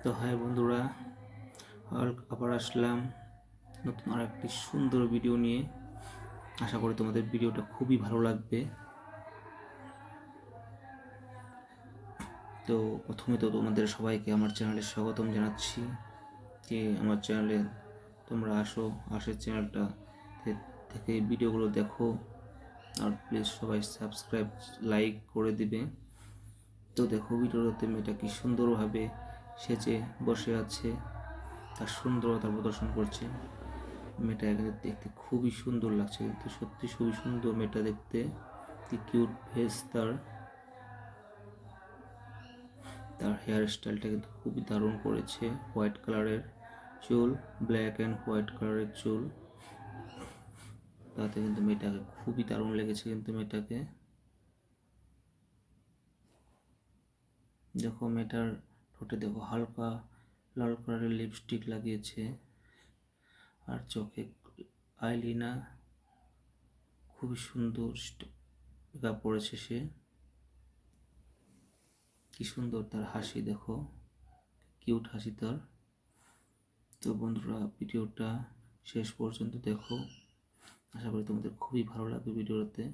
তো হাই বন্ধুরা, আবার আসলাম নতুন আর একটি সুন্দর ভিডিও নিয়ে। আশা করি তোমাদের ভিডিওটা খুবই ভালো লাগবে। তো প্রথমে তো তোমাদের সবাইকে আমার চ্যানেলে স্বাগতম জানাচ্ছি। যে আমার চ্যানেলে তোমরা আসে চ্যানেলটা থেকে ভিডিওগুলো দেখো, আর প্লিজ সবাই সাবস্ক্রাইব লাইক করে দিবে। তো দেখো ভিডিওতে মেয়েটা কি সুন্দরভাবে সেজে বসে আছে, তার সুন্দরতা প্রদর্শন করছে। মেয়েটা দেখতে খুবই সুন্দর লাগছে, কিন্তু সত্যি খুবই সুন্দর মেয়েটা দেখতে। কি কিউট ফেস তার হেয়ার স্টাইলটা কিন্তু খুবই দারুণ করেছে। হোয়াইট কালারের চুল, ব্ল্যাক অ্যান্ড হোয়াইট কালারের চুল, তাতে কিন্তু মেয়েটাকে খুবই দারুণ লেগেছে। কিন্তু মেয়েটাকে দেখো, মেয়েটার ঠোঁটে দেখো হালকা লাল কালারের লিপস্টিক লাগিয়েছে, আর চোখে আইলিনা, খুবই সুন্দর মেকআপ পরেছে সে। কি সুন্দর তার হাসি, দেখো কিউট হাসি তার। তো বন্ধুরা, ভিডিওটা শেষ পর্যন্ত দেখো, আশা করি তোমাদের খুবই ভালো লাগবে ভিডিওতে।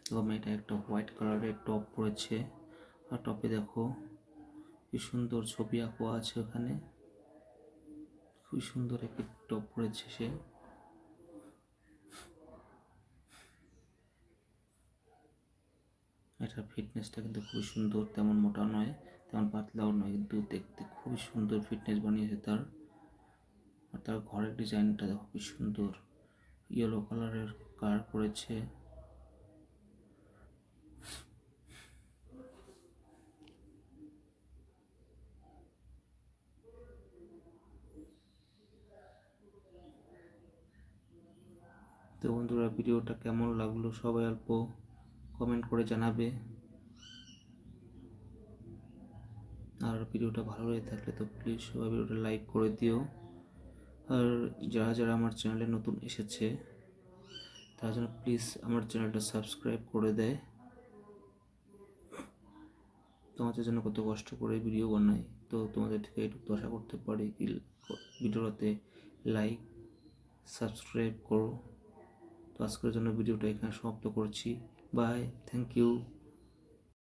তো মেয়েটা একটা হোয়াইট কালারের টপ পরেছে, আর টপে দেখো কি সুন্দর ছবি আঁকা আছে ওখানে। খুব সুন্দর একটি টপ পরেছে সে। এটার ফিটনেসটা কিন্তু খুবই সুন্দর, তেমন মোটা নয় তেমন পাতলাও নয়, কিন্তু দেখতে খুবই সুন্দর ফিটনেস বানিয়েছে তার। আর তার ঘরের ডিজাইনটা দেখো কি সুন্দর, ইয়েলো কালারের কালার করেছে। তো বন্ধুরা, ভিডিওটা কেমন লাগলো সবাই অল্প কমেন্ট করে জানাবে। আর ভিডিওটা ভালো লেগে থাকলে তো প্লিজ সবাই ভিডিওটা লাইক করে দিও। আর যারা যারা আমার চ্যানেলে নতুন এসেছে তারা যেন প্লিজ আমার চ্যানেলটা সাবস্ক্রাইব করে দেয়। তোমাদের জন্য কত কষ্ট করে ভিডিও বানাই, তো তোমাদের থেকে একটু আশা করতে পারি কি ভিডিওটাতে লাইক সাবস্ক্রাইব করো। তো আজকের জন্য ভিডিওটা এখানে সমাপ্ত করছি। Bye, thank you.